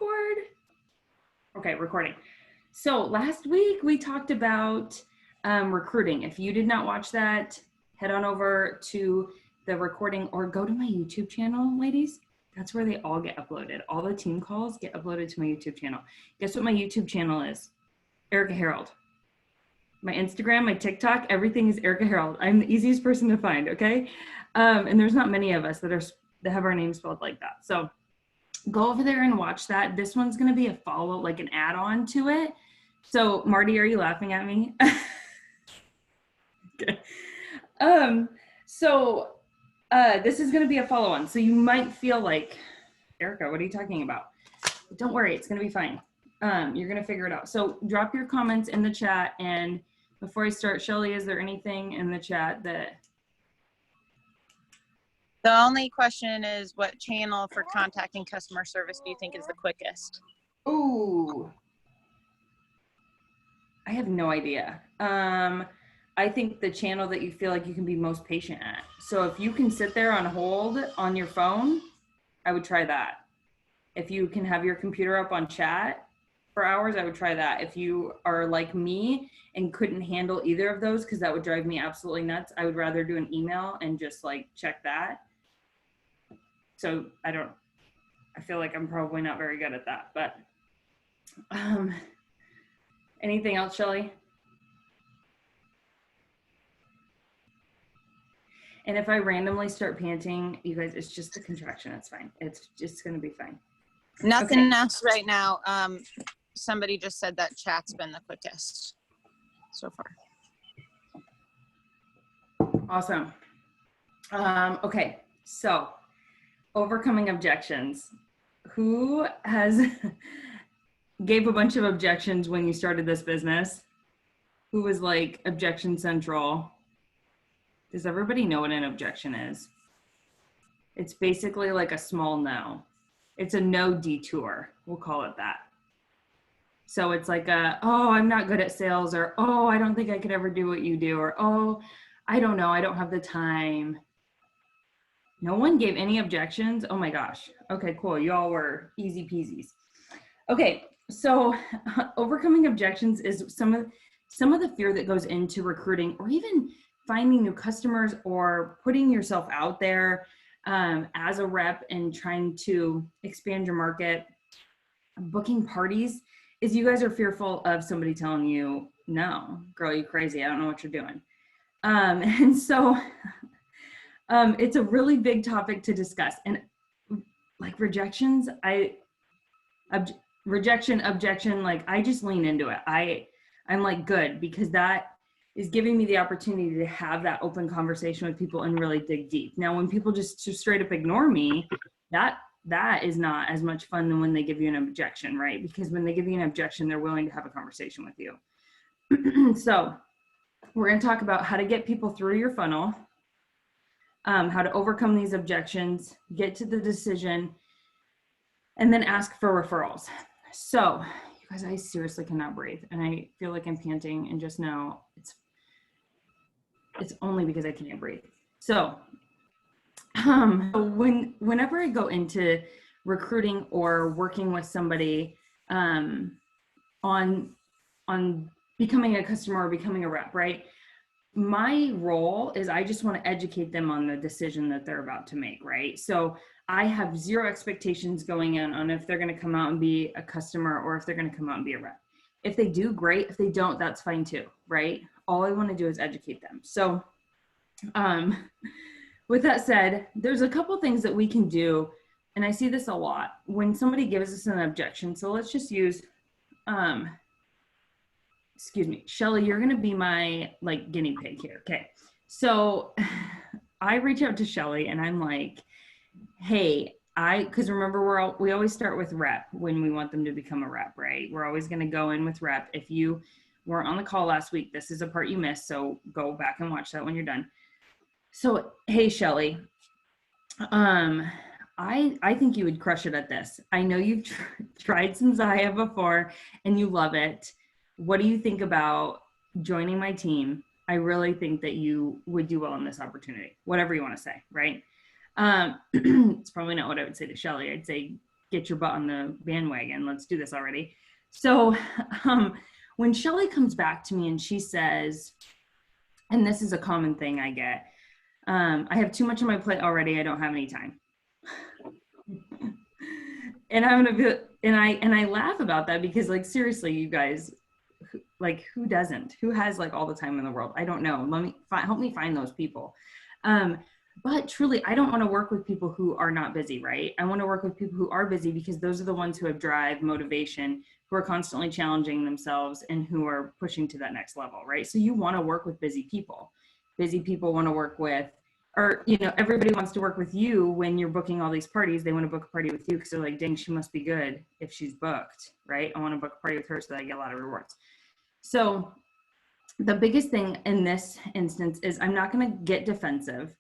record? Okay, recording. So last week we talked about recruiting. If you did not watch that, head on over to the recording or go to my YouTube channel, ladies. That's where they all get uploaded. All the team calls get uploaded to my YouTube channel. Guess what my YouTube channel is? Erica Harold. My Instagram, my TikTok, everything is Erica Harold. I'm the easiest person to find, okay? And there's not many of us that have our names spelled like that. So go over there and watch that. This one's gonna be a follow, like an add-on to it. So Marty, are you laughing at me? Okay. This is gonna be a follow-on. So you might feel like, Erica, what are you talking about? Don't worry, it's gonna be fine. You're gonna figure it out. So drop your comments in the chat. And before I start, Shelly, is there anything in the chat that? The only question is, what channel for contacting customer service do you think is the quickest? Ooh, I have no idea. I think the channel that you feel like you can be most patient at. So if you can sit there on hold on your phone, I would try that. If you can have your computer up on chat for hours, I would try that. If you are like me and couldn't handle either of those, because that would drive me absolutely nuts, I would rather do an email and just like check that. So I feel like I'm probably not very good at that, but anything else, Shelly? And if I randomly start panting, you guys, it's just a contraction. It's fine. It's just going to be fine. Nothing else right now. Somebody just said that chat's been the quickest so far. Awesome. Okay, so overcoming objections. Who has gave a bunch of objections when you started this business? Who was like objection central? Does everybody know what an objection is? It's basically like a small no. It's a no detour. We'll call it that. So it's like oh, I'm not good at sales, or oh, I don't think I could ever do what you do, or oh, I don't know, I don't have the time. No one gave any objections. Oh my gosh. Okay, cool. You all were easy peasies. Okay, so overcoming objections is some of the fear that goes into recruiting, or even finding new customers, or putting yourself out there as a rep and trying to expand your market. Booking parties is you guys are fearful of somebody telling you, no, girl, you crazy. I don't know what you're doing. And so it's a really big topic to discuss. And like rejections, rejection, objection, like I just lean into it. I'm like, good, because that is giving me the opportunity to have that open conversation with people and really dig deep. Now, when people just straight up ignore me, that is not as much fun than when they give you an objection, right? Because when they give you an objection, they're willing to have a conversation with you. So we're going to talk about how to get people through your funnel, how to overcome these objections, get to the decision, and then ask for referrals. So you guys, I seriously cannot breathe, and I feel like I'm panting, and just know it's only because I can't breathe. So whenever I go into recruiting or working with somebody on becoming a customer or becoming a rep, right? My role is I just want to educate them on the decision that they're about to make, right? So I have zero expectations going in on if they're going to come out and be a customer or if they're going to come out and be a rep. If they do, great. If they don't, that's fine too, right? All I want to do is educate them. So with that said, there's a couple things that we can do, and I see this a lot when somebody gives us an objection. So let's just use, excuse me, Shelly, you're going to be my like guinea pig here. Okay. So I reach out to Shelly and I'm like, hey, because remember, we always start with rep when we want them to become a rep, right? We're always going to go in with rep. If you weren't on the call last week, this is a part you missed. So go back and watch that when you're done. So, hey, Shelly, I think you would crush it at this. I know you've tried some Zaya before and you love it. What do you think about joining my team? I really think that you would do well in this opportunity, whatever you want to say, right? It's probably not what I would say to Shelly. I'd say, get your butt on the bandwagon. Let's do this already. So when Shelly comes back to me and she says, and this is a common thing I get, I have too much on my plate already. I don't have any time. And I'm gonna be, and I laugh about that because, like, seriously, you guys, like, who doesn't? Who has like all the time in the world? I don't know. Help me find those people. But truly, I don't want to work with people who are not busy, right? I want to work with people who are busy because those are the ones who have drive, motivation, who are constantly challenging themselves and who are pushing to that next level, right? So you want to work with busy people. Busy people want to work with, or, you know, everybody wants to work with you when you're booking all these parties. They want to book a party with you because they're like, dang, she must be good if she's booked, right? I want to book a party with her so that I get a lot of rewards. So the biggest thing in this instance is I'm not going to get defensive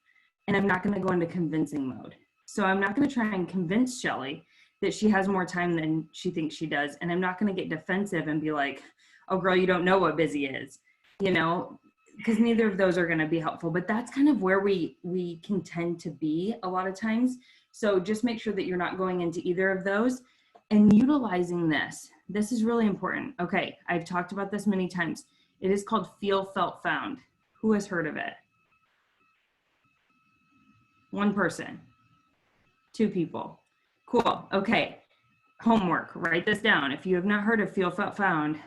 and I'm not going to go into convincing mode. So I'm not going to try and convince Shelly that she has more time than she thinks she does. And I'm not going to get defensive and be like, oh girl, you don't know what busy is, you know, because neither of those are going to be helpful. But that's kind of where we can tend to be a lot of times. So just make sure that you're not going into either of those and utilizing this. This is really important. Okay, I've talked about this many times. It is called feel, felt, found. Who has heard of it? One person, two people. Cool. Okay. Homework. Write this down. If you have not heard of feel, felt, found,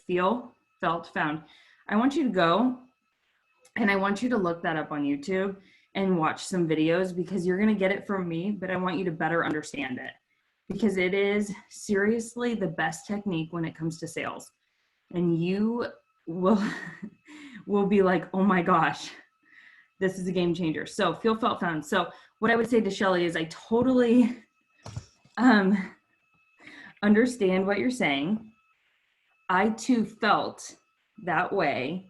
feel, felt, found, I want you to go and I want you to look that up on YouTube and watch some videos because you're going to get it from me, but I want you to better understand it because it is seriously the best technique when it comes to sales. And you will be like, oh my gosh, this is a game changer. So feel, felt, found. So what I would say to Shelly is I totally understand what you're saying. I too felt that way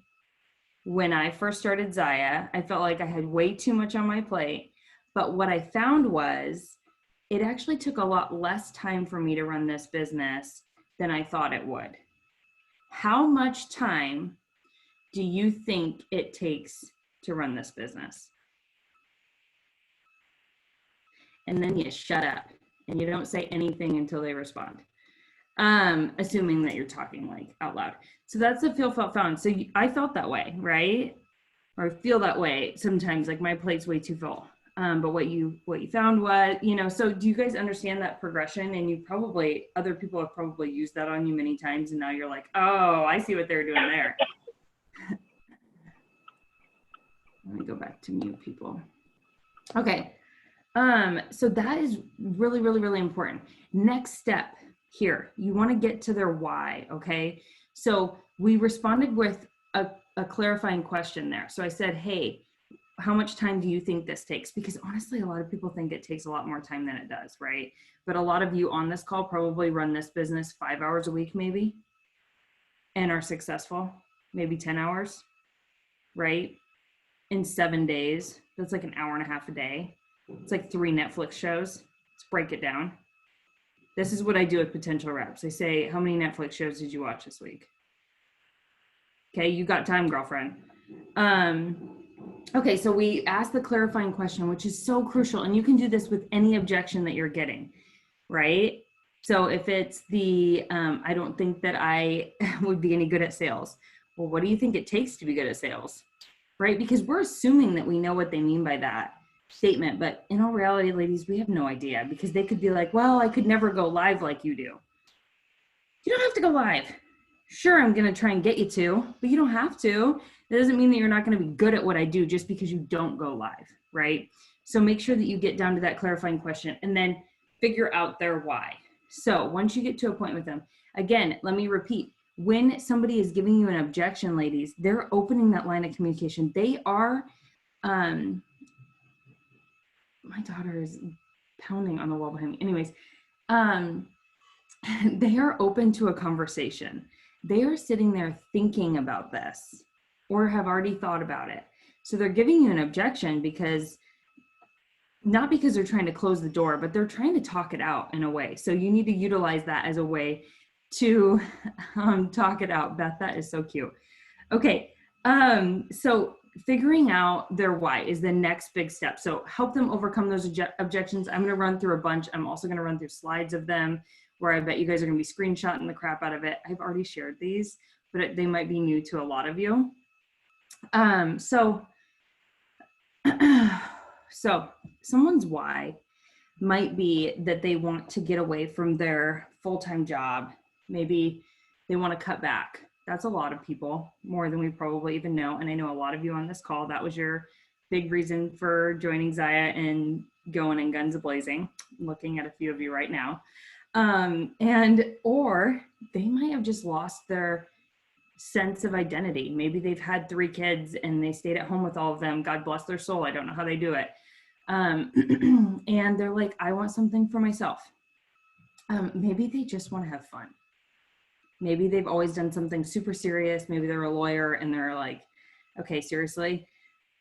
when I first started Zaya. I felt like I had way too much on my plate. But what I found was it actually took a lot less time for me to run this business than I thought it would. How much time do you think it takes to run this business? And then you shut up and you don't say anything until they respond, assuming that you're talking like out loud. So that's the feel, felt, found. So I felt that way, right? Or feel that way sometimes, like my plate's way too full. But what you found was, you know, so do you guys understand that progression? And you probably, other people have probably used that on you many times. And now you're like, oh, I see what they're doing there. Let me go back to mute people. Okay. So that is really, really, really important. Next step here, you want to get to their why. Okay. So we responded with a clarifying question there. So I said, hey, how much time do you think this takes? Because honestly, a lot of people think it takes a lot more time than it does, right? But a lot of you on this call probably run this business 5 hours a week, maybe, and are successful, maybe 10 hours, right? In 7 days, that's like an hour and a half a day. It's like 3 Netflix shows. Let's break it down. This is what I do with potential reps. I say, how many Netflix shows did you watch this week? Okay, you got time, girlfriend. Okay, so we asked the clarifying question, which is so crucial. And you can do this with any objection that you're getting, right? So if it's the, I don't think that I would be any good at sales. Well, what do you think it takes to be good at sales, right? Because we're assuming that we know what they mean by that statement. But in all reality, ladies, we have no idea because they could be like, well, I could never go live like you do. You don't have to go live. Sure, I'm going to try and get you to, but you don't have to. That doesn't mean that you're not going to be good at what I do just because you don't go live, right? So make sure that you get down to that clarifying question and then figure out their why. So once you get to a point with them, again, let me repeat, when somebody is giving you an objection, ladies, they're opening that line of communication. They are, my daughter is pounding on the wall behind me. Anyways, they are open to a conversation. They are sitting there thinking about this or have already thought about it. So they're giving you an objection because, not because they're trying to close the door, but they're trying to talk it out in a way. So you need to utilize that as a way to talk it out. Beth, that is so cute. Okay, so figuring out their why is the next big step. So help them overcome those objections. I'm going to run through a bunch. I'm also going to run through slides of them where I bet you guys are going to be screenshotting the crap out of it. I've already shared these, but they might be new to a lot of you. So someone's why might be that they want to get away from their full-time job. Maybe they want to cut back. That's a lot of people, more than we probably even know. And I know a lot of you on this call, that was your big reason for joining Zaya and going in guns a-blazing. I'm looking at a few of you right now. Or they might have just lost their sense of identity. Maybe they've had 3 kids and they stayed at home with all of them. God bless their soul. I don't know how they do it. And they're like, I want something for myself. Maybe they just want to have fun. Maybe they've always done something super serious. Maybe they're a lawyer and they're like, okay, seriously,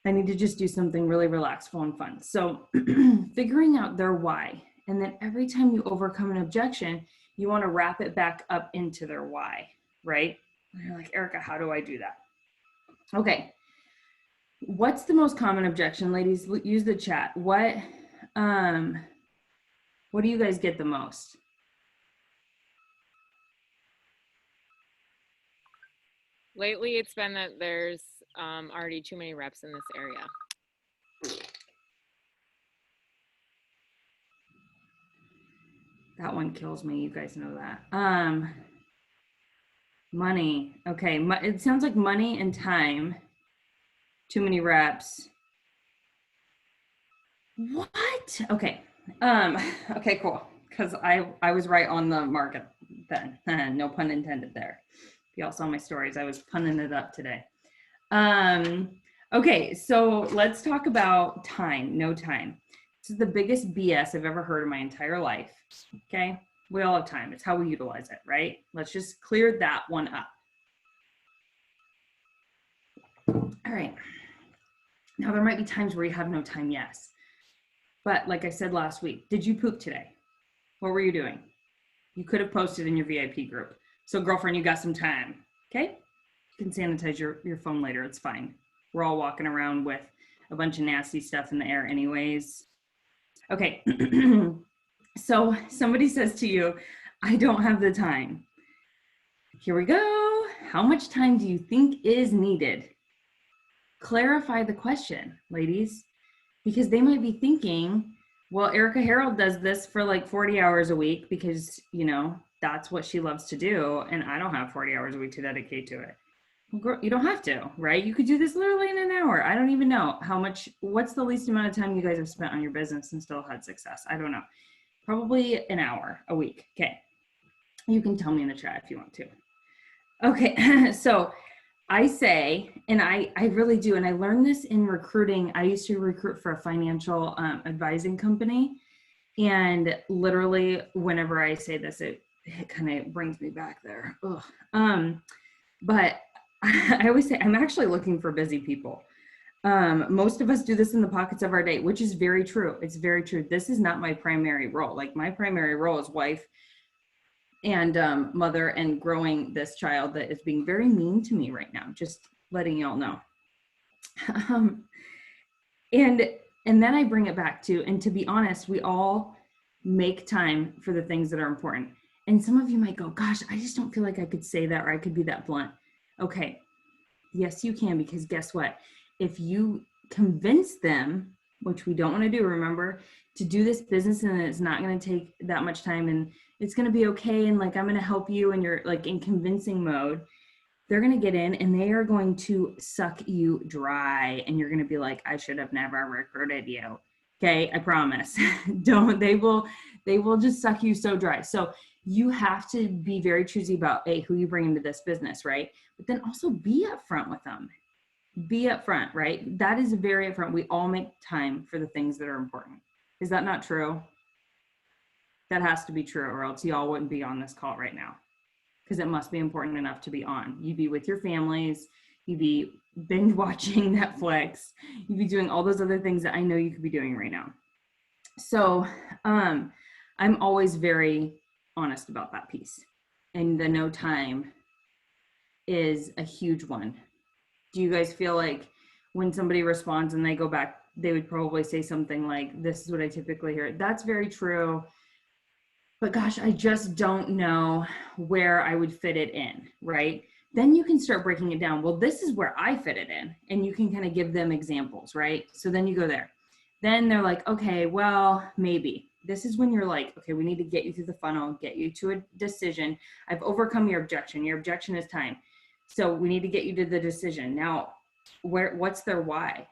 I need to just do something really relaxful and fun. So figuring out their why. And then every time you overcome an objection, you want to wrap it back up into their why, right? And you're like, Erica, how do I do that? Okay. What's the most common objection, ladies? Use the chat. What do you guys get the most? Lately, it's been that there's already too many reps in this area. That one kills me. You guys know that. Money. Okay. It sounds like money and time. Too many reps. What? Okay. Okay, cool. Because I was right on the market then. No pun intended there. If y'all saw my stories, I was punning it up today. Okay, so let's talk about time. No time. This is the biggest BS I've ever heard in my entire life. Okay. We all have time. It's how we utilize it, right? Let's just clear that one up. All right. Now, there might be times where you have no time, yes. But like I said last week, did you poop today? What were you doing? You could have posted in your VIP group. So girlfriend, you got some time, okay? You can sanitize your phone later, it's fine. We're all walking around with a bunch of nasty stuff in the air anyways. Okay, so somebody says to you, I don't have the time. Here we go. How much time do you think is needed? Clarify the question, ladies, because they might be thinking, well, Erica Harold does this for like 40 hours a week because, you know, that's what she loves to do. And I don't have 40 hours a week to dedicate to it. Well, girl, you don't have to, right? You could do this literally in an hour. I don't even know what's the least amount of time you guys have spent on your business and still had success? I don't know. Probably an hour a week. Okay. You can tell me in the chat if you want to. Okay. So I say, and I really do, and I learned this in recruiting. I used to recruit for a financial advising company. And literally, whenever I say this, it kind of brings me back there. Ugh. But I always say, I'm actually looking for busy people. Most of us do this in the pockets of our day, which is very true. It's very true. This is not my primary role. Like my primary role is wife and mother and growing this child that is being very mean to me right now, just letting y'all know. And then I bring it back to, and to be honest, we all make time for the things that are important. And some of you might go, gosh, I just don't feel like I could say that, or I could be that blunt. Okay, yes, you can, because guess what? If you convince them, which we don't want to do, remember, to do this business and it's not going to take that much time and it's going to be okay, and like I'm going to help you, and you're like in convincing mode, they're going to get in and they are going to suck you dry, and you're going to be like, I should have never recruited you. Okay, I promise. They will just suck you so dry. So you have to be very choosy about who you bring into this business, right? But then also be upfront with them. Be upfront, right? That is very upfront. We all make time for the things that are important. Is that not true? That has to be true, or else y'all wouldn't be on this call right now, because it must be important enough to be on. You'd be with your families, you'd be binge watching Netflix, you'd be doing all those other things that I know you could be doing right now. So I'm always very honest about that piece. And the no time is a huge one. Do you guys feel like when somebody responds and they go back, they would probably say something like, this is what I typically hear. That's very true. But gosh, I just don't know where I would fit it in, right? Then you can start breaking it down. Well, this is where I fit it in. And you can kind of give them examples, right? So then you go there. Then they're like, okay, well, maybe. This is when you're like, okay, we need to get you through the funnel, get you to a decision. I've overcome your objection. Your objection is time. So we need to get you to the decision. Now, what's their why?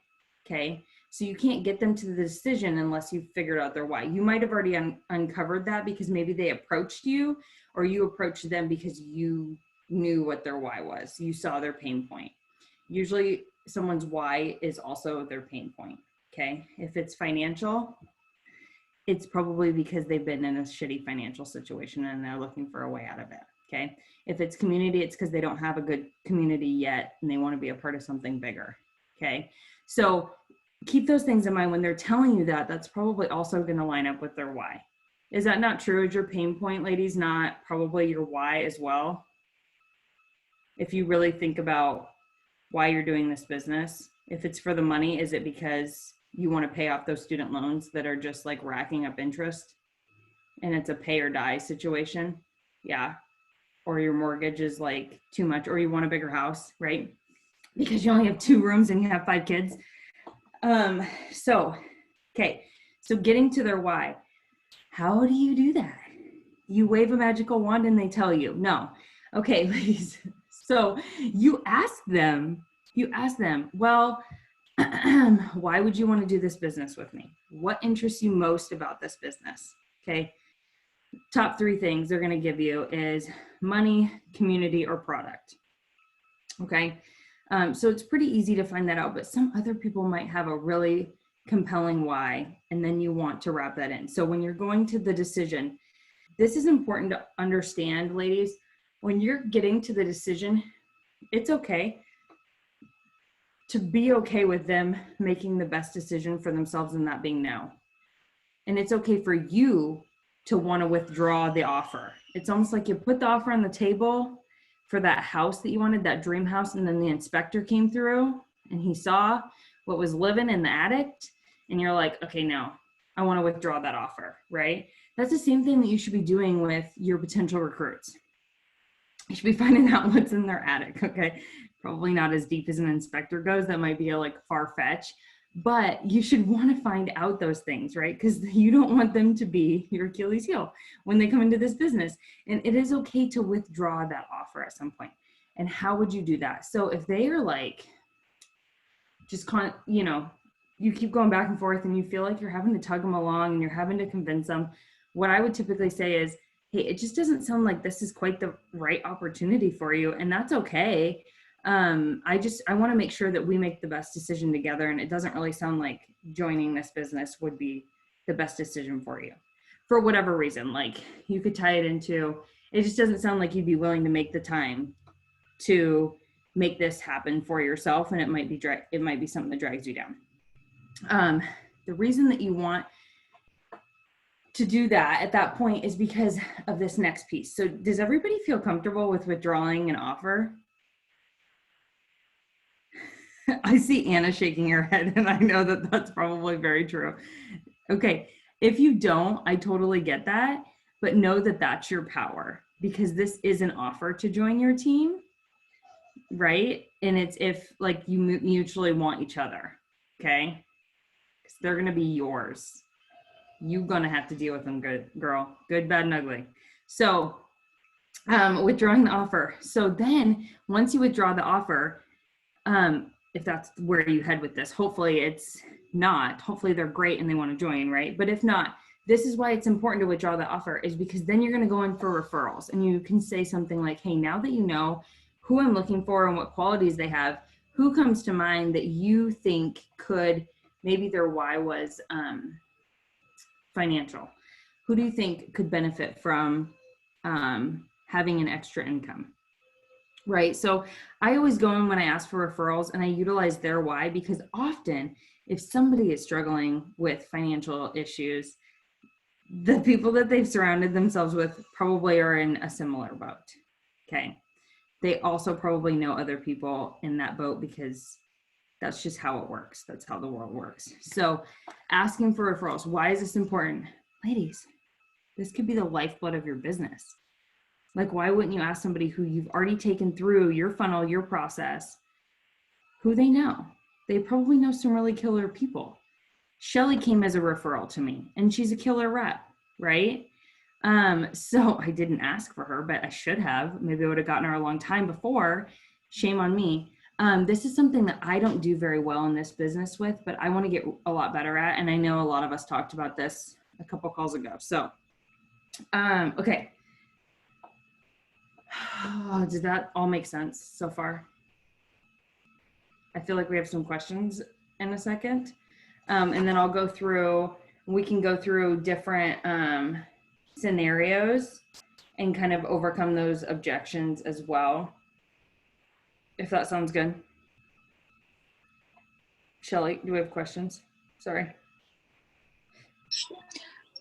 Okay. So you can't get them to the decision unless you've figured out their why. You might have already uncovered that because maybe they approached you, or you approached them because you knew what their why was. You saw their pain point. Usually someone's why is also their pain point. Okay. If it's financial, it's probably because they've been in a shitty financial situation and they're looking for a way out of it. Okay. If it's community, it's because they don't have a good community yet and they want to be a part of something bigger. Okay. So keep those things in mind when they're telling you that. That's probably also going to line up with their why. Is that not true? Is your pain point, ladies, not probably your why as well? If you really think about why you're doing this business, if it's for the money, is it because you want to pay off those student loans that are just like racking up interest and it's a pay or die situation? Yeah. Or your mortgage is like too much, or you want a bigger house, right? Because you only have 2 rooms and you have 5 kids. So getting to their why. How do you do that? You wave a magical wand and they tell you no. Okay, ladies. So you ask them, well, why would you want to do this business with me? What interests you most about this business? Okay. Top 3 things they're going to give you is money, community, or product. Okay. So it's pretty easy to find that out, but some other people might have a really compelling why, and then you want to wrap that in. So when you're going to the decision, this is important to understand, ladies. When you're getting to the decision, it's okay to be okay with them making the best decision for themselves and that being no. And it's okay for you to want to withdraw the offer. It's almost like you put the offer on the table for that house that you wanted, that dream house, and then the inspector came through and he saw what was living in the attic, and you're like, okay, no, I want to withdraw that offer, right? That's the same thing that you should be doing with your potential recruits. You should be finding out what's in their attic, okay? Probably not as deep as an inspector goes. That might be a like far-fetched, but you should want to find out those things, right? Because you don't want them to be your Achilles heel when they come into this business. And it is okay to withdraw that offer at some point. And how would you do that? So if they are like, you keep going back and forth and you feel like you're having to tug them along and you're having to convince them, what I would typically say is, hey, it just doesn't sound like this is quite the right opportunity for you. And that's okay. I want to make sure that we make the best decision together. And it doesn't really sound like joining this business would be the best decision for you for whatever reason. Like you could tie it into, it just doesn't sound like you'd be willing to make the time to make this happen for yourself. And it might be something that drags you down. The reason that you want to do that at that point is because of this next piece. So does everybody feel comfortable with withdrawing an offer? I see Anna shaking her head, and I know that that's probably very true. Okay, if you don't, I totally get that, but know that that's your power, because this is an offer to join your team, right? And it's if like you mutually want each other, okay? Because they're gonna be yours. You're gonna have to deal with them, good girl, good, bad, and ugly. So withdrawing the offer. So then once you withdraw the offer, if that's where you head with this, hopefully it's not, hopefully they're great and they want to join, right? But if not, this is why it's important to withdraw the offer, is because then you're going to go in for referrals and you can say something like, hey, now that you know who I'm looking for and what qualities they have, who comes to mind that you think could, maybe their why was financial. Who do you think could benefit from having an extra income? Right. So I always go in when I ask for referrals and I utilize their why, because often if somebody is struggling with financial issues, the people that they've surrounded themselves with probably are in a similar boat. Okay. They also probably know other people in that boat because That's just how it works. That's how the world works. So asking for referrals, why is this important? Ladies, this could be the lifeblood of your business. Like, why wouldn't you ask somebody who you've already taken through your funnel, your process, who they know? They probably know some really killer people. Shelly came as a referral to me, and she's a killer rep, right? So I didn't ask for her, but I should have. Maybe I would have gotten her a long time before. Shame on me. This is something that I don't do very well in this business with, but I want to get a lot better at. And I know a lot of us talked about this a couple calls ago. So, okay. Did that all make sense so far? I feel like we have some questions in a second. And then I'll go through, we can go through different scenarios and kind of overcome those objections as well. If that sounds good. Shelly, do we have questions? Sorry.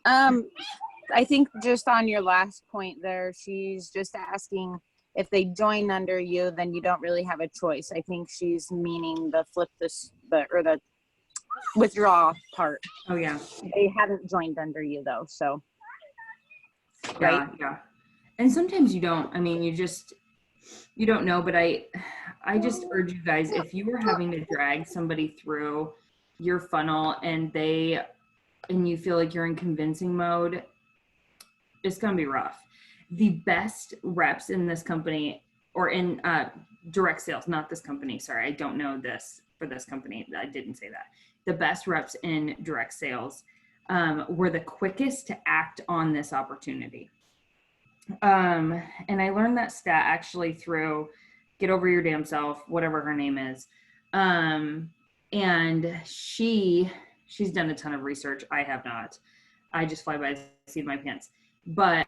I think just on your last point there, she's just asking if they join under you, then you don't really have a choice. I think she's meaning the the withdraw part. Oh yeah. They haven't joined under you though, so. Yeah, right? yeah. And sometimes you don't. I mean, you don't know, but I just urge you guys, if you were having to drag somebody through your funnel and you feel like you're in convincing mode, it's going to be rough. The best reps in this company, or in direct sales, not this company. Sorry, I don't know this for this company. I didn't say that. The best reps in direct sales were the quickest to act on this opportunity. And I learned that stat actually through Get Over Your Damn Self, whatever her name is. And she's done a ton of research. I have not. I just fly by the seat of my pants. But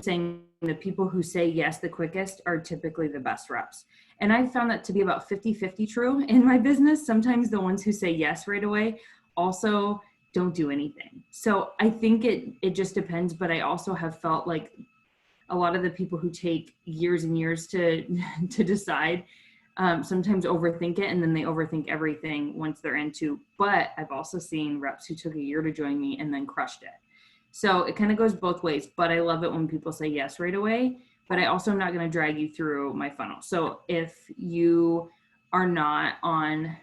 saying the people who say yes the quickest are typically the best reps. And I found that to be about 50-50 true in my business. Sometimes the ones who say yes right away also don't do anything. So I think it just depends. But I also have felt like a lot of the people who take years and years to decide sometimes overthink it, and then they overthink everything once they're into. But I've also seen reps who took a year to join me and then crushed it. So it kind of goes both ways, but I love it when people say yes right away, but I also am not going to drag you through my funnel. So if you are not on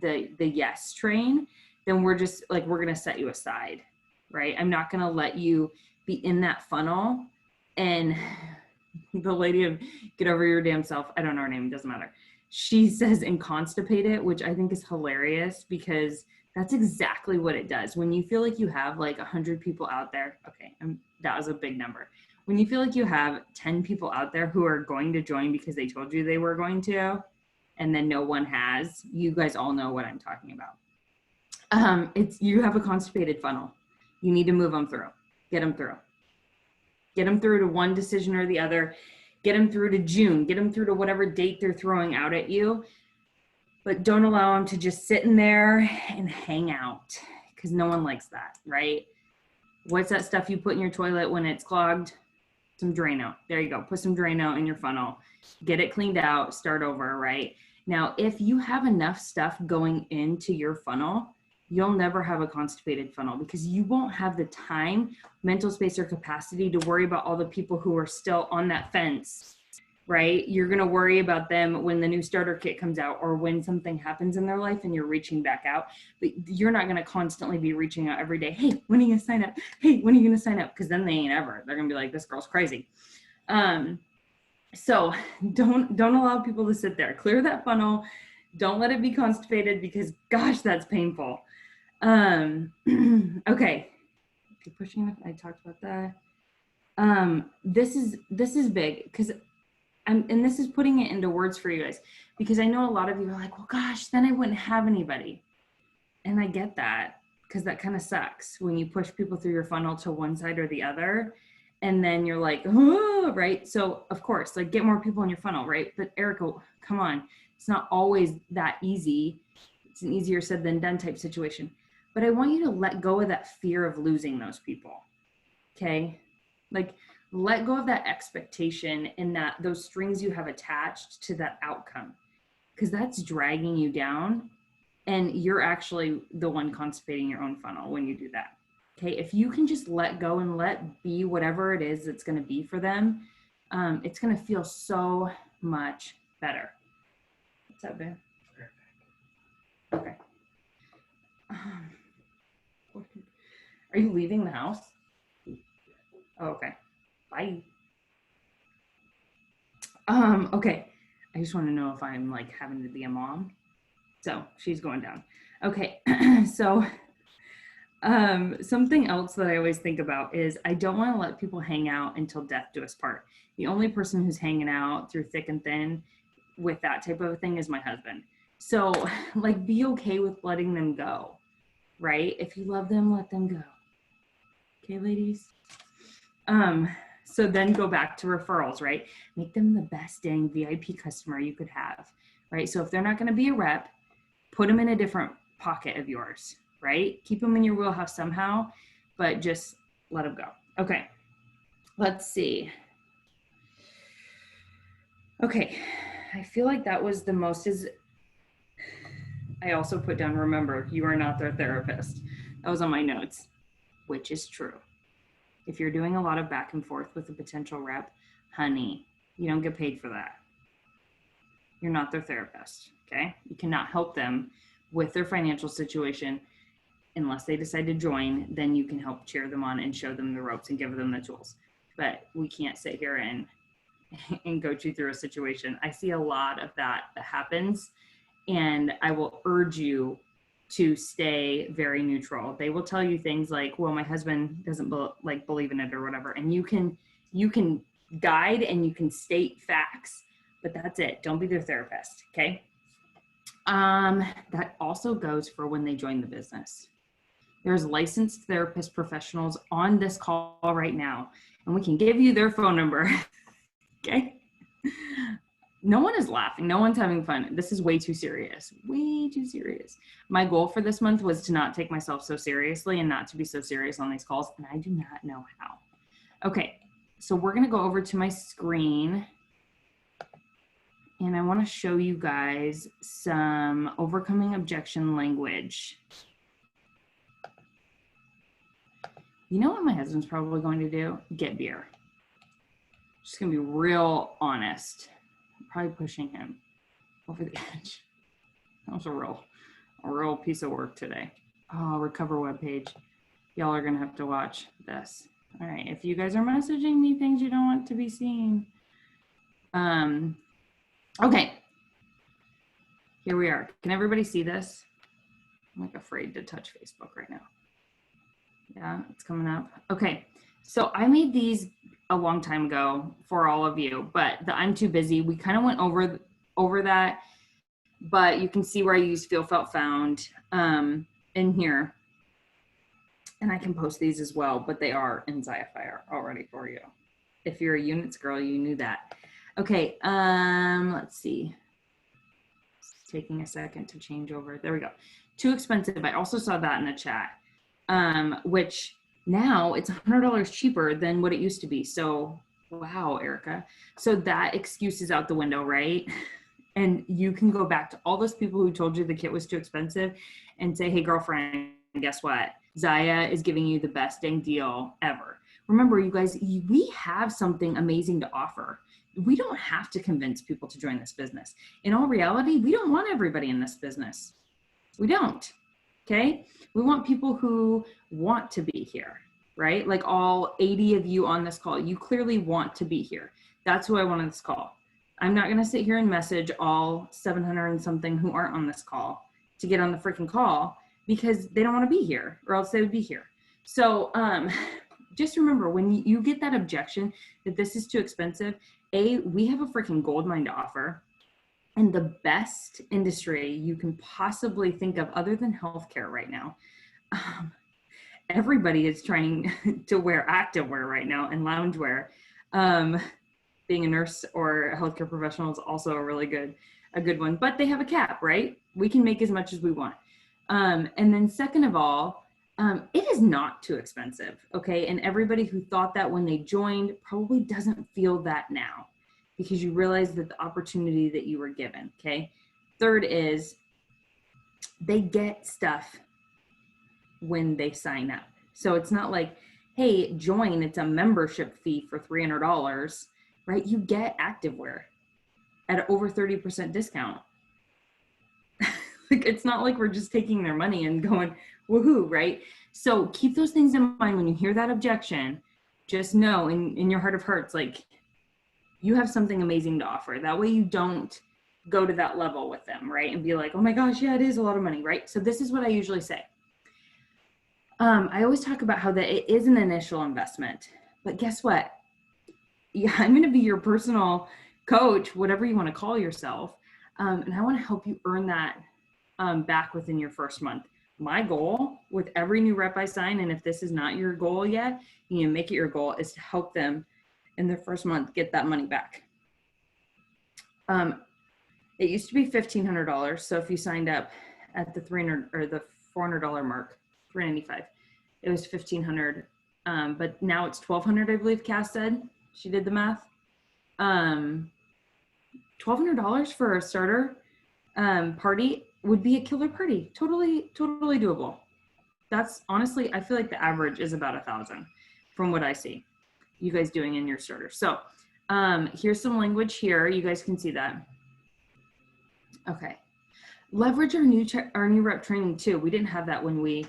the yes train, then we're going to set you aside, right? I'm not going to let you be in that funnel. And the lady of Get Over Your Damn Self, I don't know her name, it doesn't matter. She says inconstipated, which I think is hilarious because that's exactly what it does. When you feel like you have like 100 people out there, okay, that was a big number. When you feel like you have 10 people out there who are going to join because they told you they were going to, and then no one has, you guys all know what I'm talking about. You have a constipated funnel. You need to move them through, get them through. Get them through to one decision or the other. Get them through to June. Get them through to whatever date they're throwing out at you. But don't allow them to just sit in there and hang out, because no one likes that, right? What's that stuff you put in your toilet when it's clogged? Some Drano. There you go. Put some Drano in your funnel. Get it cleaned out. Start over, right? Now, if you have enough stuff going into your funnel, you'll never have a constipated funnel because you won't have the time, mental space, or capacity to worry about all the people who are still on that fence, right? You're going to worry about them when the new starter kit comes out or when something happens in their life and you're reaching back out. But you're not going to constantly be reaching out every day. Hey, when are you going to sign up? Hey, when are you going to sign up? Because then they ain't ever. They're going to be like, this girl's crazy. So don't allow people to sit there. Clear that funnel. Don't let it be constipated because gosh, that's painful. Okay. Keep pushing. I talked about that. This is big because and this is putting it into words for you guys, because I know a lot of you are like, well, gosh, then I wouldn't have anybody. And I get that, because that kind of sucks when you push people through your funnel to one side or the other. And then you're like, oh, right. So of course, like, get more people in your funnel, right? But Erica, come on. It's not always that easy. It's an easier said than done type situation. But I want you to let go of that fear of losing those people. Okay. Like, let go of that expectation and that those strings you have attached to that outcome, because that's dragging you down and you're actually the one constipating your own funnel when you do that. Okay, if you can just let go and let be whatever it is it's going to be for them, it's going to feel so much better. What's up, babe? Okay. Are you leaving the house? Oh, okay. Bye. Okay. I just want to know if I'm like having to be a mom. So she's going down. Okay. So something else that I always think about is I don't want to let people hang out until death do us part. The only person who's hanging out through thick and thin with that type of a thing is my husband. So like, be okay with letting them go, right? If you love them, let them go. Okay, ladies? So then go back to referrals, right? Make them the best dang VIP customer you could have, right? So if they're not going to be a rep, put them in a different pocket of yours, right? Keep them in your wheelhouse somehow, but just let them go. Okay, let's see. Okay, I feel like that was the most. I also put down, remember, you are not their therapist. That was on my notes, which is true. If you're doing a lot of back and forth with a potential rep, honey, you don't get paid for that. You're not their therapist, okay? You cannot help them with their financial situation unless they decide to join. Then you can help cheer them on and show them the ropes and give them the tools. But we can't sit here and coach you through a situation. I see a lot of that happens, and I will urge you to stay very neutral. They will tell you things like, well, my husband doesn't believe in it or whatever. And you can guide and you can state facts, but that's it. Don't be their therapist. Okay. That also goes for when they join the business. There's licensed therapist professionals on this call right now, and we can give you their phone number. Okay. No one is laughing. No one's having fun. This is way too serious. Way too serious. My goal for this month was to not take myself so seriously and not to be so serious on these calls. And I do not know how. Okay. So we're going to go over to my screen. And I want to show you guys some overcoming objection language. You know what my husband's probably going to do? Get beer. Just going to be real honest. Probably pushing him over the edge. That was a real piece of work today. Oh, recover webpage. Y'all are gonna have to watch this. All right, if you guys are messaging me things you don't want to be seen. Okay, here we are. Can everybody see this? I'm like afraid to touch Facebook right now. Yeah, it's coming up. Okay, so I made these a long time ago for all of you, but the I'm too busy, we kind of went over that, but you can see where I used feel, felt, found in here. And I can post these as well, but they are in Xyafire already for you. If you're a units girl, you knew that. Okay, let's see. It's taking a second to change over. There we go. Too expensive. I also saw that in the chat, which now it's $100 cheaper than what it used to be. So, wow, Erica. So that excuse is out the window, right? And you can go back to all those people who told you the kit was too expensive and say, hey, girlfriend, guess what? Zaya is giving you the best dang deal ever. Remember, you guys, we have something amazing to offer. We don't have to convince people to join this business. In all reality, we don't want everybody in this business. We don't. Okay? We want people who want to be here, right? Like all 80 of you on this call, you clearly want to be here. That's who I want on this call. I'm not going to sit here and message all 700 and something who aren't on this call to get on the freaking call because they don't want to be here or else they would be here. So just remember, when you get that objection that this is too expensive, we have a freaking gold mine to offer. And the best industry you can possibly think of other than healthcare right now. Everybody is trying to wear activewear right now and loungewear. Being a nurse or a healthcare professional is also a good one, but they have a cap, right? We can make as much as we want. And then second of all, it is not too expensive, okay? And everybody who thought that when they joined probably doesn't feel that now, because you realize that the opportunity that you were given, okay? Third is, they get stuff when they sign up. So it's not like, hey, join, it's a membership fee for $300, right? You get activewear at over 30% discount. Like, it's not like we're just taking their money and going, woohoo, right? So keep those things in mind when you hear that objection. Just know in your heart of hearts, like, you have something amazing to offer. That way you don't go to that level with them, right? And be like, oh my gosh, yeah, it is a lot of money, right? So this is what I usually say. I always talk about how that it is an initial investment, but guess what? Yeah, I'm going to be your personal coach, whatever you want to call yourself. And I want to help you earn that back within your first month. My goal with every new rep I sign, and if this is not your goal yet, you know, make it your goal, is to help them in their first month get that money back. It used to be $1,500. So if you signed up at the $300 or the $400 mark, $395, it was $1,500. But now it's $1,200, I believe Cass said. She did the math. $1,200 for a starter party would be a killer party. Totally doable. That's honestly, I feel like the average is about 1,000 from what I see you guys doing in your starter. So here's some language here. You guys can see that. Okay. Leverage our new rep training too. We didn't have that when we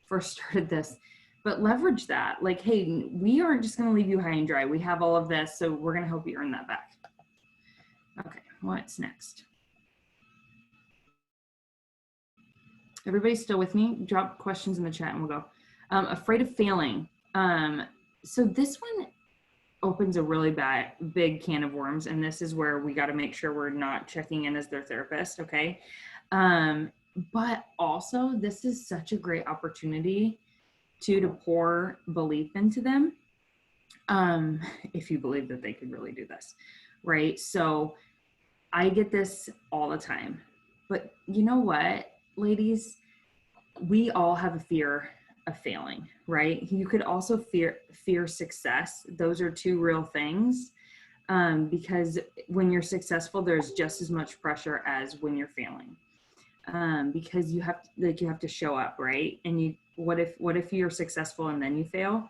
first started this, but leverage that. Like, hey, we aren't just going to leave you high and dry. We have all of this, so we're going to help you earn that back. Okay, what's next? Everybody still with me? Drop questions in the chat and we'll go. Afraid of failing. So this one opens a really big can of worms, and this is where we got to make sure we're not checking in as their therapist, okay? But also, this is such a great opportunity to pour belief into them, if you believe that they could really do this, right? So I get this all the time, but you know what, ladies? We all have a fear of failing, right? You could also fear success. Those are two real things, because when you're successful, there's just as much pressure as when you're failing, because you have to show up, right? And what if you're successful and then you fail?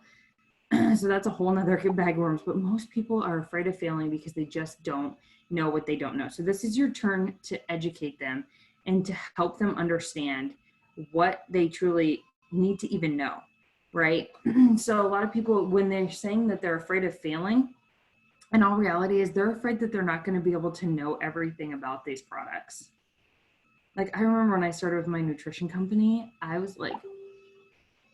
So that's a whole nother bag of worms. But most people are afraid of failing because they just don't know what they don't know. So this is your turn to educate them and to help them understand what they truly need to even know, right? So a lot of people, when they're saying that they're afraid of failing, in all reality is they're afraid that they're not going to be able to know everything about these products. Like, I remember when I started with my nutrition company, I was like,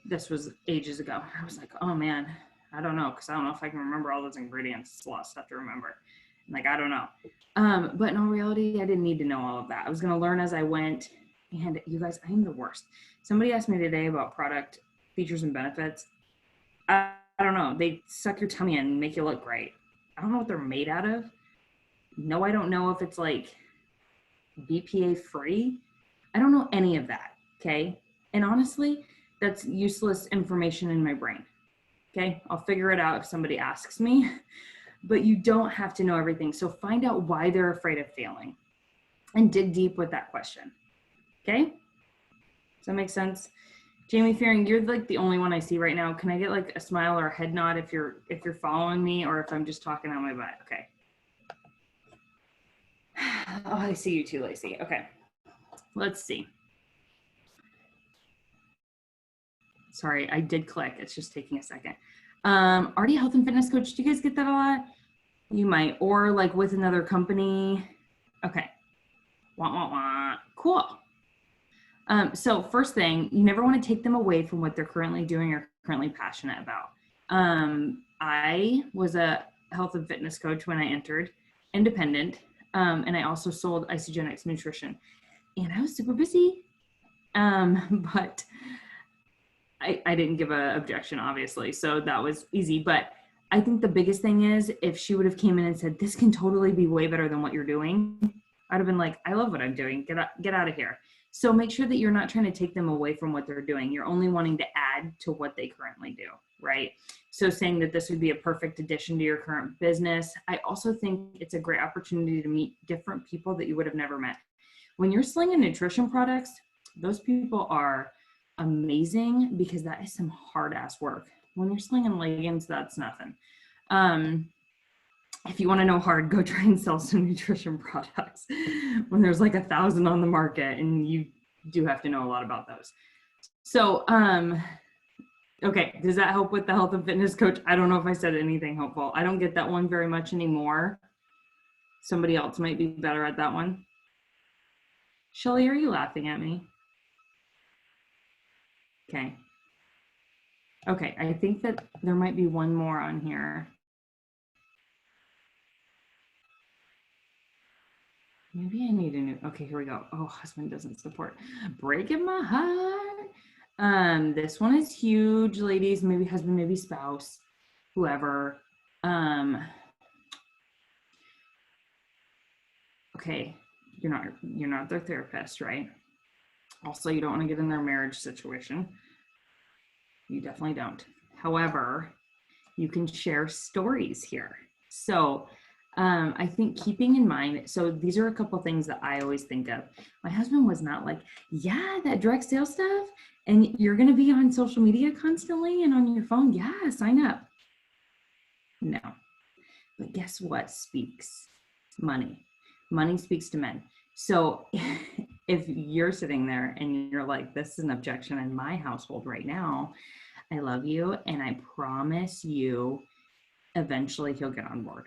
this was ages ago. I was like, oh man, I don't know, because I don't know if I can remember all those ingredients. It's a lot of stuff to remember. Like, I don't know. But in all reality, I didn't need to know all of that. I was going to learn as I went. And you guys, I am the worst. Somebody asked me today about product features and benefits. I don't know. They suck your tummy in and make you look great. I don't know what they're made out of. No, I don't know if it's like BPA free. I don't know any of that. Okay. And honestly, that's useless information in my brain. Okay. I'll figure it out if somebody asks me, but you don't have to know everything. So find out why they're afraid of failing and dig deep with that question. Okay. Does that make sense? Jamie Fearing, you're like the only one I see right now. Can I get like a smile or a head nod if you're following me, or if I'm just talking out my butt? Okay. Oh, I see you too, Lacey. Okay. Let's see. Sorry, I did click. It's just taking a second. Already health and fitness coach. Do you guys get that a lot? You might, or like with another company. Okay. Wah, wah, wah. Cool. So first thing, you never want to take them away from what they're currently doing or currently passionate about. I was a health and fitness coach when I entered, independent, and I also sold Isogenics nutrition, and I was super busy, but I didn't give an objection, obviously, so that was easy. But I think the biggest thing is, if she would have came in and said, this can totally be way better than what you're doing, I'd have been like, I love what I'm doing. Get out of here. So make sure that you're not trying to take them away from what they're doing. You're only wanting to add to what they currently do, right? So saying that this would be a perfect addition to your current business. I also think it's a great opportunity to meet different people that you would have never met. When you're slinging nutrition products, those people are amazing because that is some hard ass work. When you're slinging leggings, that's nothing. If you want to know hard, go try and sell some nutrition products when there's like 1,000 on the market, and you do have to know a lot about those. So, okay, does that help with the health and fitness coach? I don't know if I said anything helpful. I don't get that one very much anymore. Somebody else might be better at that one. Shelly, are you laughing at me? Okay. Okay, I think that there might be one more on here. Maybe I need a new, okay, here we go. Oh, husband doesn't support. Breaking my heart. This one is huge, ladies. Maybe husband, maybe spouse, whoever. Okay, you're not their therapist, right? Also, you don't want to get in their marriage situation. You definitely don't. However, you can share stories here. So I think keeping in mind, so these are a couple things that I always think of. My husband was not like, yeah, that direct sales stuff, and you're going to be on social media constantly and on your phone. Yeah, sign up. No. But guess what speaks? Money. Money speaks to men. So if you're sitting there and you're like, this is an objection in my household right now, I love you, and I promise you eventually he'll get on board.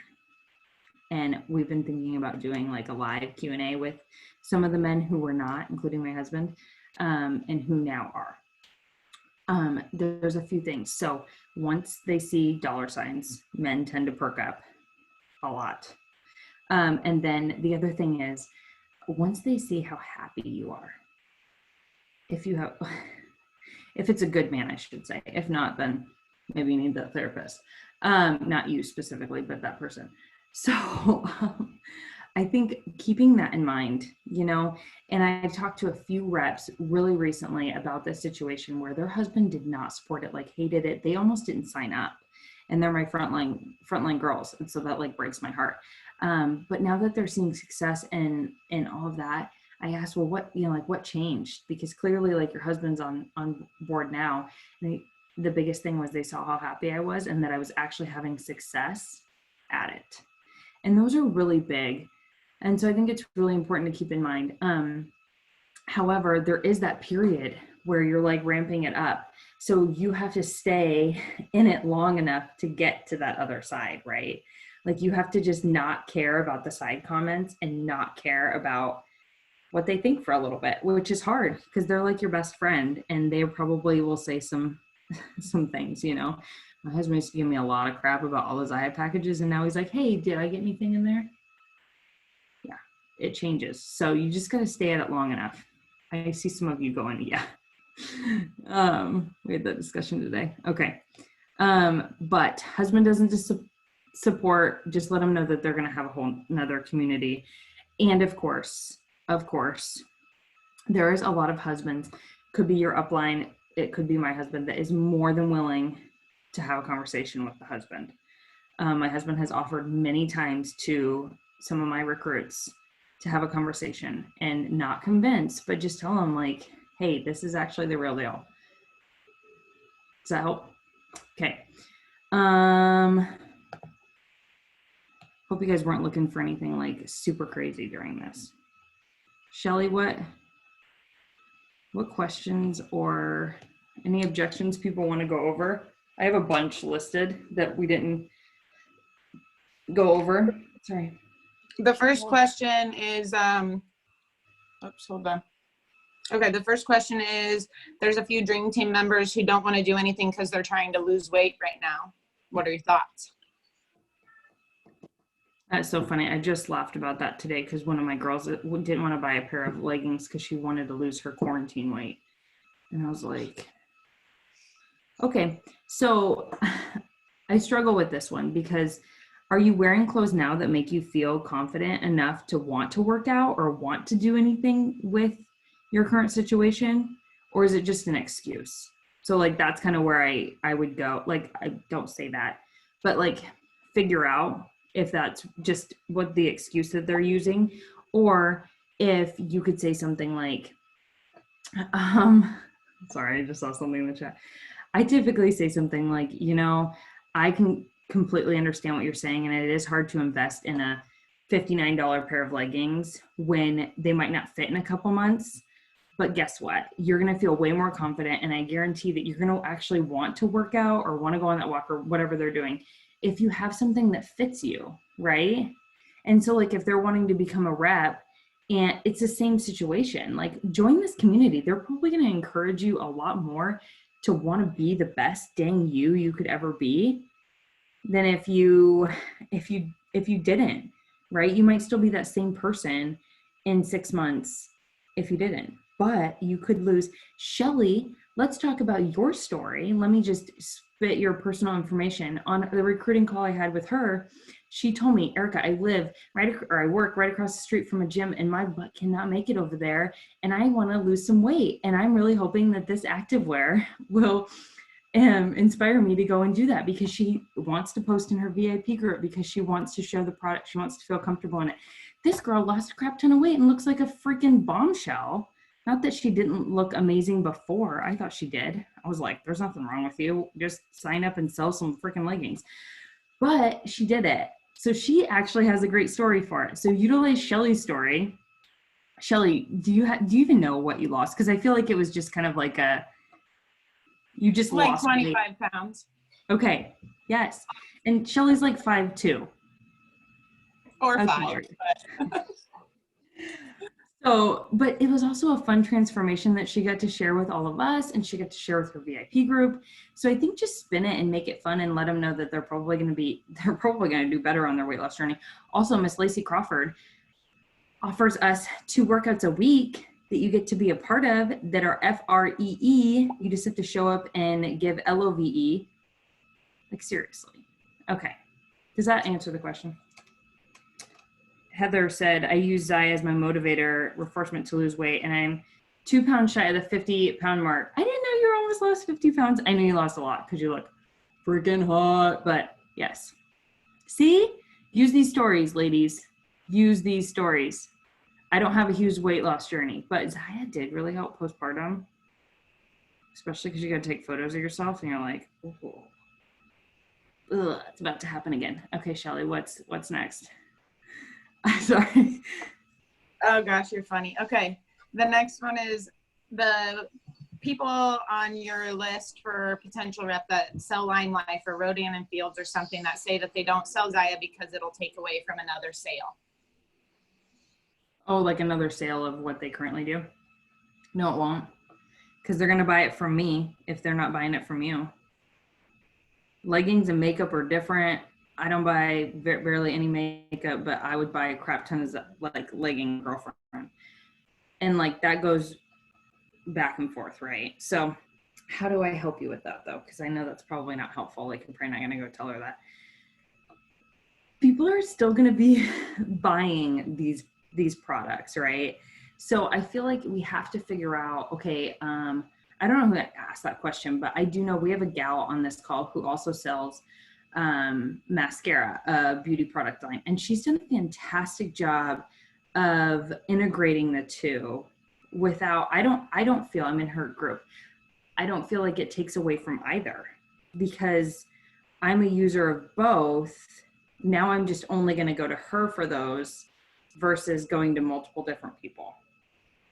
And we've been thinking about doing like a live Q&A with some of the men who were not, including my husband, and who now are. There's a few things. So once they see dollar signs, men tend to perk up a lot. And then the other thing is, once they see how happy you are, if it's a good man, I should say. If not, then maybe you need that therapist. Not you specifically, but that person. So I think keeping that in mind, and I talked to a few reps really recently about this situation where their husband did not support it, like hated it. They almost didn't sign up, and they're my frontline girls. And so that like breaks my heart. But now that they're seeing success and all of that, I asked, well, what changed? Because clearly like your husband's on board now. And the biggest thing was they saw how happy I was and that I was actually having success at it. And those are really big. And so I think it's really important to keep in mind. However, there is that period where you're like ramping it up. So you have to stay in it long enough to get to that other side, right? Like you have to just not care about the side comments and not care about what they think for a little bit, which is hard because they're like your best friend and they probably will say some things, My husband used to give me a lot of crap about all those IHOP packages, and now he's like, hey, did I get anything in there? Yeah, it changes. So you just got to stay at it long enough. I see some of you going, yeah. We had that discussion today. Okay. But husband doesn't just support, just let them know that they're going to have a whole another community. And of course, there is a lot of husbands, could be your upline, it could be my husband, that is more than willing to have a conversation with the husband. My husband has offered many times to some of my recruits to have a conversation and not convince, but just tell them like, hey, this is actually the real deal. Does that help? Okay. Hope you guys weren't looking for anything like super crazy during this. Shelly, what questions or any objections people want to go over? I have a bunch listed that we didn't go over. Sorry. The first question is, oops, hold on. Okay, the first question is, there's a few Dream Team members who don't want to do anything because they're trying to lose weight right now. What are your thoughts? That's so funny. I just laughed about that today because one of my girls didn't want to buy a pair of leggings because she wanted to lose her quarantine weight. And I was like, okay, so I struggle with this one because are you wearing clothes now that make you feel confident enough to want to work out or want to do anything with your current situation? Or is it just an excuse? So like, that's kind of where I would go. Like, I don't say that, but like figure out if that's just what the excuse that they're using, or if you could say something like, sorry, I just saw something in the chat. I typically say something like, I can completely understand what you're saying, and it is hard to invest in a $59 pair of leggings when they might not fit in a couple months. But guess what? You're going to feel way more confident, and I guarantee that you're going to actually want to work out or want to go on that walk or whatever they're doing if you have something that fits you, right? And so, like, if they're wanting to become a rep, and it's the same situation, like, join this community. They're probably going to encourage you a lot more to want to be the best dang you could ever be than if you didn't, right? You might still be that same person in 6 months if you didn't, but you could lose. Shelly, let's talk about your story. Let me just spit your personal information. On the recruiting call I had with her, she told me, Erica, I work right across the street from a gym, and my butt cannot make it over there, and I want to lose some weight, and I'm really hoping that this activewear will inspire me to go and do that, because she wants to post in her VIP group, because she wants to show the product, she wants to feel comfortable in it. This girl lost a crap ton of weight and looks like a freaking bombshell. Not that she didn't look amazing before. I thought she did. I was like, there's nothing wrong with you. Just sign up and sell some freaking leggings. But she did it. So she actually has a great story for it. So utilize Shelly's story. Shelly, do you even know what you lost? Because I feel like it was just kind of like you just Like lost 25 weight. pounds. Okay. Yes. And Shelly's like 5'2". Or Okay. 5. But. So, but it was also a fun transformation that she got to share with all of us, and she got to share with her VIP group. So I think just spin it and make it fun, and let them know that they're probably going to do better on their weight loss journey. Also, Miss Lacey Crawford offers us 2 workouts a week that you get to be a part of that are FREE. You just have to show up and give LOVE. Like, seriously. Okay. Does that answer the question? Heather said, I use Zaya as my motivator, reinforcement to lose weight, and I'm 2 pounds shy of the 50-pound mark. I didn't know you almost lost 50 pounds. I know you lost a lot because you look freaking hot, but yes. See? Use these stories, ladies. Use these stories. I don't have a huge weight loss journey, but Zaya did really help postpartum, especially because you got to take photos of yourself, and you're like, oh, ugh, it's about to happen again. Okay, Shelly, what's next? I'm sorry. Oh gosh, you're funny. Okay. The next one is the people on your list for potential rep that sell Line Life or Rodan and Fields or something that say that they don't sell Zaya because it'll take away from another sale. Oh, like another sale of what they currently do? No, it won't. Because they're going to buy it from me if they're not buying it from you. Leggings and makeup are different. I don't buy barely any makeup, but I would buy a crap ton of like legging girlfriend. And like that goes back and forth, right? So how do I help you with that though? Because I know that's probably not helpful. Like, I'm probably not going to go tell her that. People are still going to be buying these products, right? So I feel like we have to figure out, okay, I don't know who asked that question, but I do know we have a gal on this call who also sells mascara, a beauty product line, and she's done a fantastic job of integrating the two without, I don't feel, I'm in her group, I don't feel like it takes away from either, because I'm a user of both. Now I'm just only going to go to her for those versus going to multiple different people.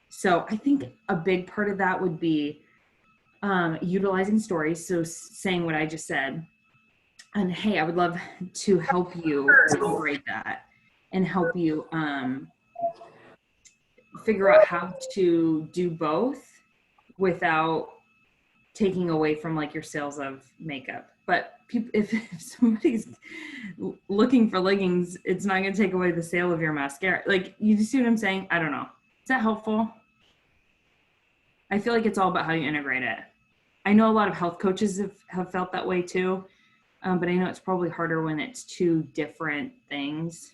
So I think a big part of that would be utilizing stories. So saying what I just said, and hey, I would love to help you integrate that and help you figure out how to do both without taking away from like your sales of makeup. But if somebody's looking for leggings, it's not going to take away the sale of your mascara. Like, you see what I'm saying? I don't know. Is that helpful? I feel like it's all about how you integrate it. I know a lot of health coaches have felt that way too, but I know it's probably harder when it's 2 different things.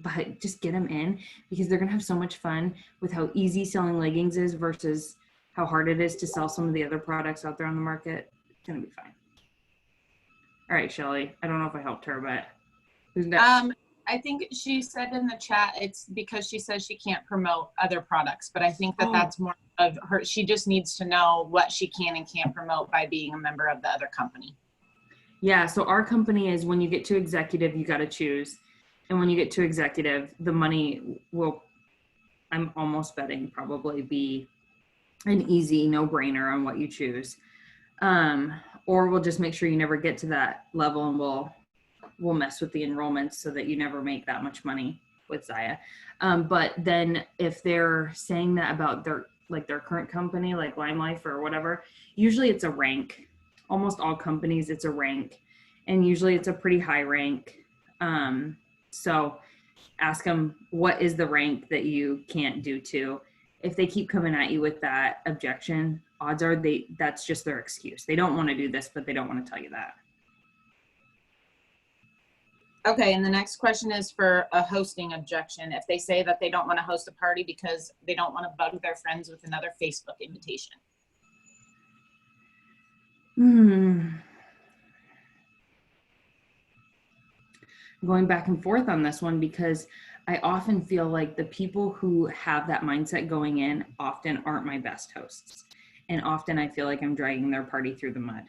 But just get them in, because they're going to have so much fun with how easy selling leggings is versus how hard it is to sell some of the other products out there on the market. It's going to be fine. All right, Shelly. I don't know if I helped her, but who's next? I think she said in the chat, it's because she says she can't promote other products, but I think that that's more of her. She just needs to know what she can and can't promote by being a member of the other company. Yeah, so our company is when you get to executive, you got to choose. And when you get to executive, the money will, I'm almost betting, probably be an easy no-brainer on what you choose. Or we'll just make sure you never get to that level, and we'll mess with the enrollments so that you never make that much money with Zaya. But then if they're saying that about their current company, like Lime Life or whatever, usually it's a rank. Almost all companies, it's a rank, and usually it's a pretty high rank. So ask them, what is the rank that you can't do to? If they keep coming at you with that objection, odds are that's just their excuse. They don't want to do this, but they don't want to tell you that. Okay, and the next question is for a hosting objection. If they say that they don't want to host a party because they don't want to bug their friends with another Facebook invitation. Going back and forth on this one, because I often feel like the people who have that mindset going in often aren't my best hosts. And often I feel like I'm dragging their party through the mud.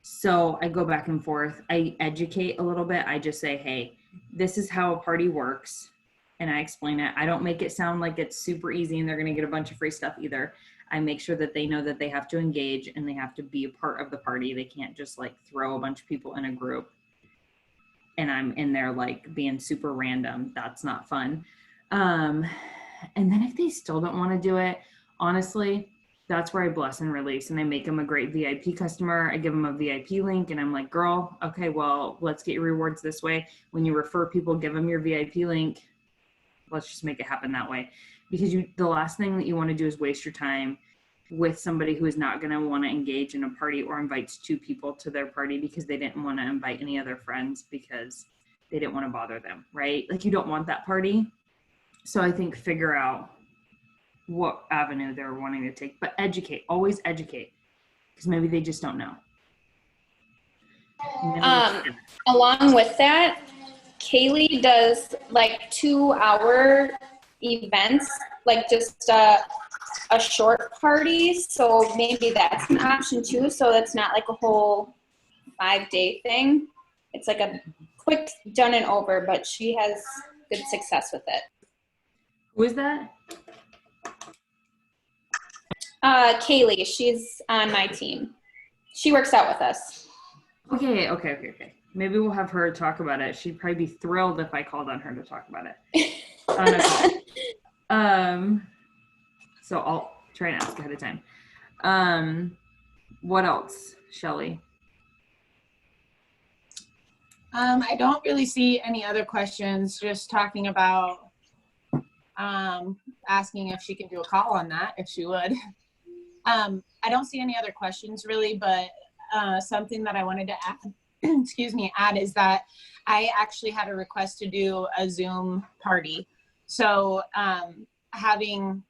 So I go back and forth. I educate a little bit. I just say, hey, this is how a party works. And I explain it. I don't make it sound like it's super easy and they're going to get a bunch of free stuff either. I make sure that they know that they have to engage and they have to be a part of the party. They can't just like throw a bunch of people in a group and I'm in there like being super random. That's not fun. And then if they still don't want to do it, honestly, that's where I bless and release, and I make them a great VIP customer. I give them a VIP link and I'm like, girl, okay, well, let's get your rewards this way. When you refer people, give them your VIP link. Let's just make it happen that way. Because the last thing that you want to do is waste your time with somebody who is not going to want to engage in a party or invites 2 people to their party because they didn't want to invite any other friends because they didn't want to bother them, right? Like you don't want that party. So I think figure out what avenue they're wanting to take, but educate, always educate, because maybe they just don't know. Along with that, Kaylee does like 2-hour events, like just a short party. So maybe that's an option too. So that's not like a whole 5-day thing. It's like a quick done and over, but she has good success with it. Who is that? Kaylee, she's on my team. She works out with us. Okay. Maybe we'll have her talk about it. She'd probably be thrilled if I called on her to talk about it. So I'll try and ask ahead of time. What else, Shelly? I don't really see any other questions, just talking about asking if she can do a call on that, if she would. I don't see any other questions really, but something that I wanted to add, add is that I actually had a request to do a Zoom party. So having,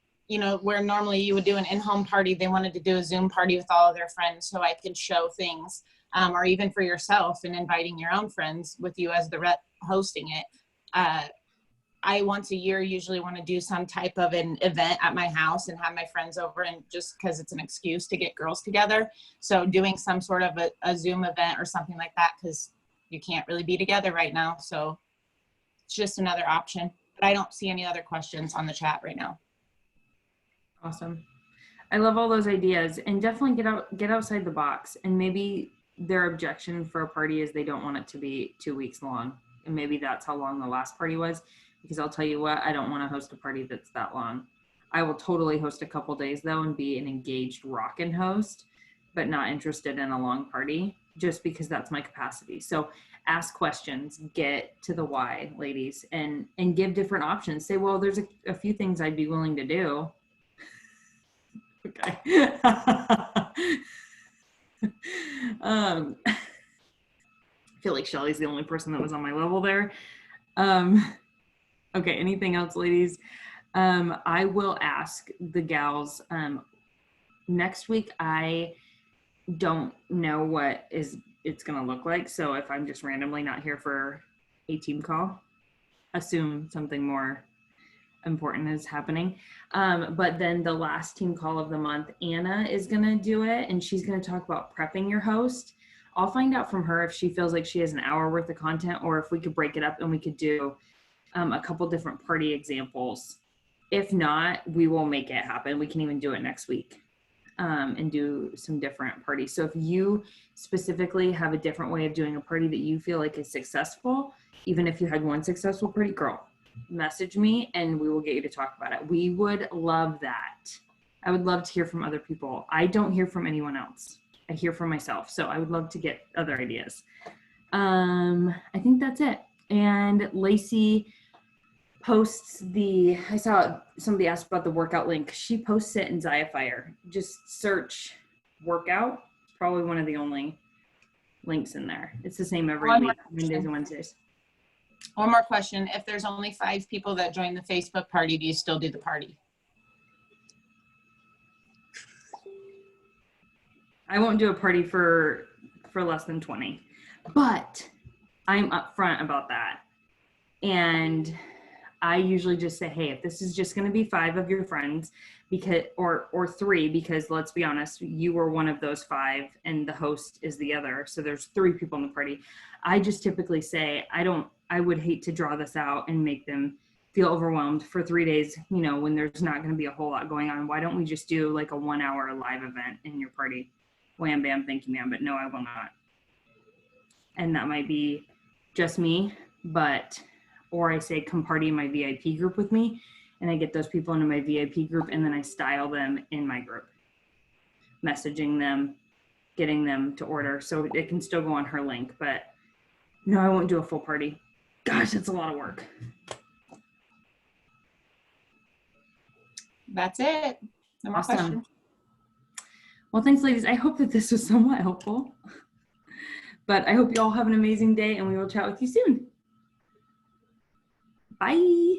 where normally you would do an in-home party, they wanted to do a Zoom party with all of their friends so I could show things, or even for yourself and inviting your own friends with you as the rep hosting it. I once a year usually want to do some type of an event at my house and have my friends over, and just because it's an excuse to get girls together. So doing some sort of a Zoom event or something like that, because you can't really be together right now. So it's just another option, but I don't see any other questions on the chat right now. Awesome. I love all those ideas, and definitely get outside the box. And maybe their objection for a party is they don't want it to be 2 weeks long. And maybe that's how long the last party was. Because I'll tell you what, I don't want to host a party that's that long. I will totally host a couple days though and be an engaged rockin' host, but not interested in a long party just because that's my capacity. So ask questions, get to the why, ladies, and give different options. Say, well, there's a few things I'd be willing to do. Okay. I feel like Shelly's the only person that was on my level there. Okay, anything else, ladies? I will ask the gals. Next week, I don't know what it's going to look like. So if I'm just randomly not here for a team call. Assume something more important is happening. But then the last team call of the month, Anna is going to do it, and she's going to talk about prepping your host. I'll find out from her if she feels like she has an hour worth of content, or if we could break it up and we could do a couple different party examples. If not, we will make it happen. We can even do it next week and do some different parties. So if you specifically have a different way of doing a party that you feel like is successful, even if you had one successful party, girl, message me and we will get you to talk about it. We would love that. I would love to hear from other people. I don't hear from anyone else. I hear from myself. So I would love to get other ideas. I think that's it. And Lacey posts I saw somebody asked about the workout link. She posts it in Ziafire. Just search workout. It's probably one of the only links in there. It's the same every week, Mondays and Wednesdays. One more question. If there's only 5 people that join the Facebook party, do you still do the party? I won't do a party for less than 20, but I'm upfront about that. And I usually just say, hey, if this is just going to be 5 of your friends, because or 3, because let's be honest, you were one of those 5 and the host is the other. So there's 3 people in the party. I just typically say, I would hate to draw this out and make them feel overwhelmed for 3 days, when there's not going to be a whole lot going on. Why don't we just do like a 1-hour live event in your party? Wham, bam, thank you, ma'am. But no, I will not. And that might be just me, or I say, come party in my VIP group with me, and I get those people into my VIP group, and then I style them in my group, messaging them, getting them to order. So it can still go on her link, but no, I won't do a full party. Gosh, it's a lot of work. That's it. No more Awesome. questions. Well, thanks, ladies. I hope that this was somewhat helpful, but I hope you all have an amazing day, and we will chat with you soon. Bye.